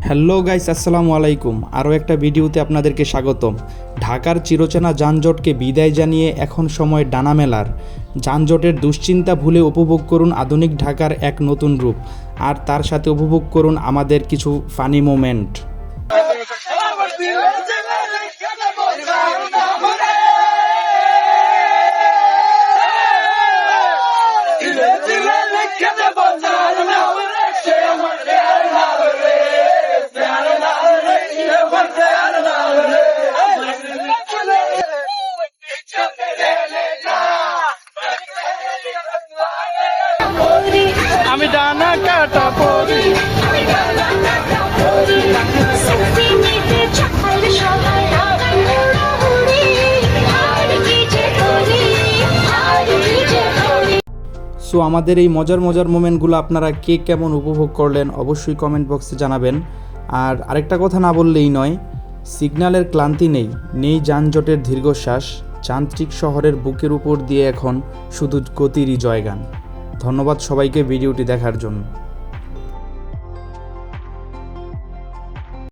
Hello guys, আসসালামু আলাইকুম। আরও একটা ভিডিওতে আপনাদেরকে স্বাগতম। ঢাকার চিরচেনা যানজটকে বিদায় জানিয়ে এখন সময় ডানা মেলার। যানজটের দুশ্চিন্তা ভুলে উপভোগ করুন আধুনিক ঢাকার এক নতুন রূপ, আর তার সাথে উপভোগ করুন আমাদের কিছু ফানি মোমেন্ট। আমি ডানা কাটা পড়ি। সো আমাদের এই মজার মোমেন্টগুলো আপনারা কে কেমন উপভোগ করলেন অবশ্যই কমেন্ট বক্সে জানাবেন। আর আরেকটা কথা না বললেই নয়, সিগন্যালের ক্লান্তি নেই যানজটের দীর্ঘশ্বাস। যান্ত্রিক শহরের বুকের উপর দিয়ে এখন শুধু গতিরই জয়গান। ধন্যবাদ সবাইকে ভিডিওটি দেখার জন্য।